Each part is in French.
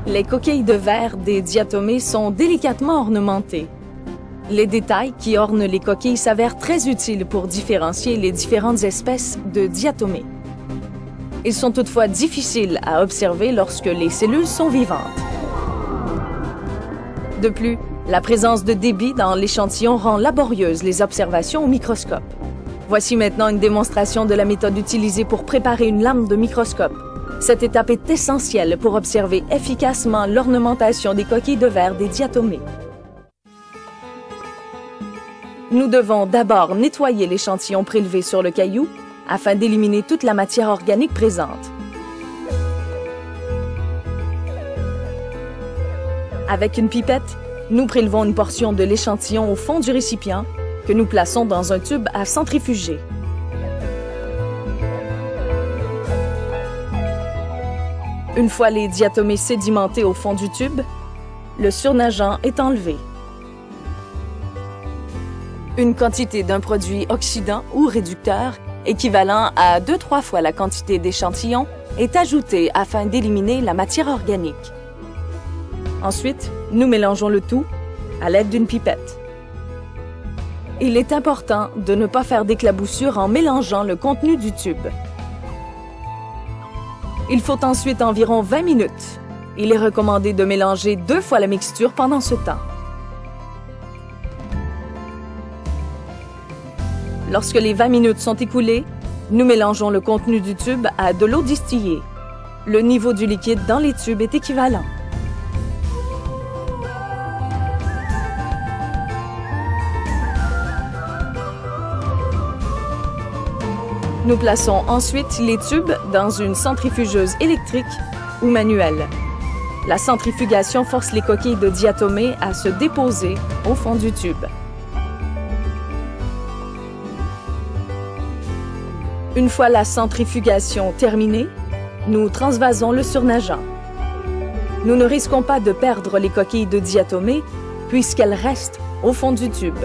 Les coquilles de verre des diatomées sont délicatement ornementées. Les détails qui ornent les coquilles s'avèrent très utiles pour différencier les différentes espèces de diatomées. Ils sont toutefois difficiles à observer lorsque les cellules sont vivantes. De plus, la présence de débit dans l'échantillon rend laborieuses les observations au microscope. Voici maintenant une démonstration de la méthode utilisée pour préparer une lame de microscope. Cette étape est essentielle pour observer efficacement l'ornementation des coquilles de verre des diatomées. Nous devons d'abord nettoyer l'échantillon prélevé sur le caillou afin d'éliminer toute la matière organique présente. Avec une pipette, nous prélevons une portion de l'échantillon au fond du récipient que nous plaçons dans un tube à centrifuger. Une fois les diatomées sédimentées au fond du tube, le surnageant est enlevé. Une quantité d'un produit oxydant ou réducteur équivalent à 2-3 fois la quantité d'échantillon est ajoutée afin d'éliminer la matière organique. Ensuite, nous mélangeons le tout à l'aide d'une pipette. Il est important de ne pas faire d'éclaboussure en mélangeant le contenu du tube. Il faut ensuite environ 20 minutes. Il est recommandé de mélanger 2 fois la mixture pendant ce temps. Lorsque les 20 minutes sont écoulées, nous mélangeons le contenu du tube à de l'eau distillée. Le niveau du liquide dans les tubes est équivalent. Nous plaçons ensuite les tubes dans une centrifugeuse électrique ou manuelle. La centrifugation force les coquilles de diatomées à se déposer au fond du tube. Une fois la centrifugation terminée, nous transvasons le surnageant. Nous ne risquons pas de perdre les coquilles de diatomées puisqu'elles restent au fond du tube.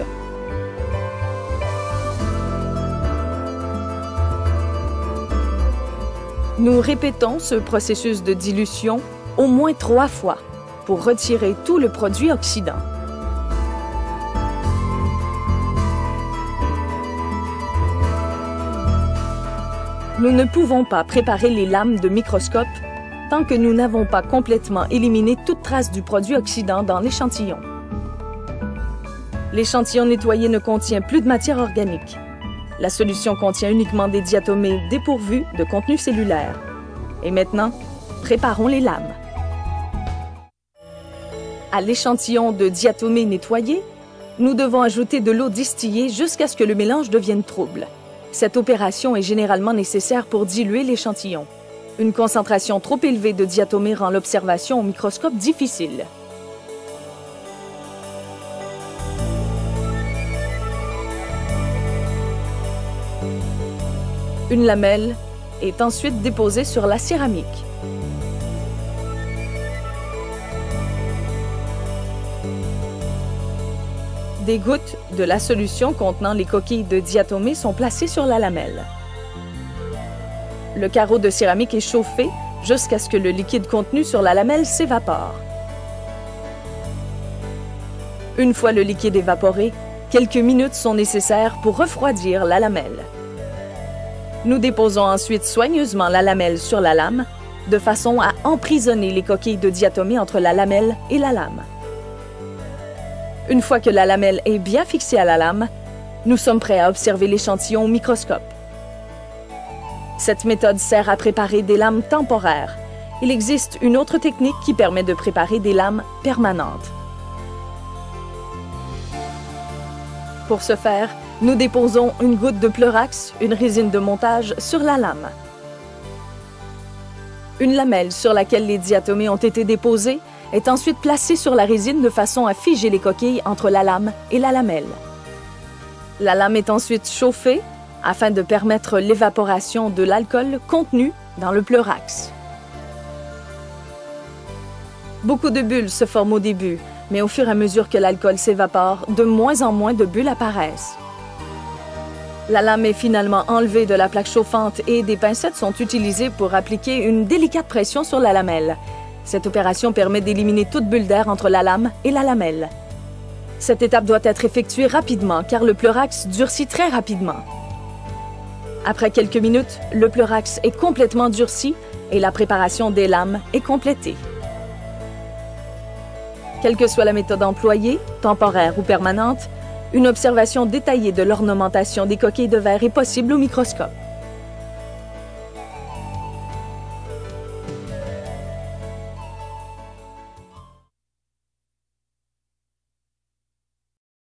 Nous répétons ce processus de dilution au moins 3 fois pour retirer tout le produit oxydant. Nous ne pouvons pas préparer les lames de microscope tant que nous n'avons pas complètement éliminé toute trace du produit oxydant dans l'échantillon. L'échantillon nettoyé ne contient plus de matière organique. La solution contient uniquement des diatomées dépourvues de contenu cellulaire. Et maintenant, préparons les lames. À l'échantillon de diatomées nettoyées, nous devons ajouter de l'eau distillée jusqu'à ce que le mélange devienne trouble. Cette opération est généralement nécessaire pour diluer l'échantillon. Une concentration trop élevée de diatomées rend l'observation au microscope difficile. Une lamelle est ensuite déposée sur la céramique. Des gouttes de la solution contenant les coquilles de diatomées sont placées sur la lamelle. Le carreau de céramique est chauffé jusqu'à ce que le liquide contenu sur la lamelle s'évapore. Une fois le liquide évaporé, quelques minutes sont nécessaires pour refroidir la lamelle. Nous déposons ensuite soigneusement la lamelle sur la lame, de façon à emprisonner les coquilles de diatomées entre la lamelle et la lame. Une fois que la lamelle est bien fixée à la lame, nous sommes prêts à observer l'échantillon au microscope. Cette méthode sert à préparer des lames temporaires. Il existe une autre technique qui permet de préparer des lames permanentes. Pour ce faire, nous déposons une goutte de Pleurax, une résine de montage, sur la lame. Une lamelle sur laquelle les diatomées ont été déposées est ensuite placée sur la résine de façon à figer les coquilles entre la lame et la lamelle. La lame est ensuite chauffée afin de permettre l'évaporation de l'alcool contenu dans le Pleurax. Beaucoup de bulles se forment au début, mais au fur et à mesure que l'alcool s'évapore, de moins en moins de bulles apparaissent. La lame est finalement enlevée de la plaque chauffante et des pincettes sont utilisées pour appliquer une délicate pression sur la lamelle. Cette opération permet d'éliminer toute bulle d'air entre la lame et la lamelle. Cette étape doit être effectuée rapidement car le pleurax durcit très rapidement. Après quelques minutes, le pleurax est complètement durci et la préparation des lames est complétée. Quelle que soit la méthode employée, temporaire ou permanente, une observation détaillée de l'ornementation des coquilles de verre est possible au microscope.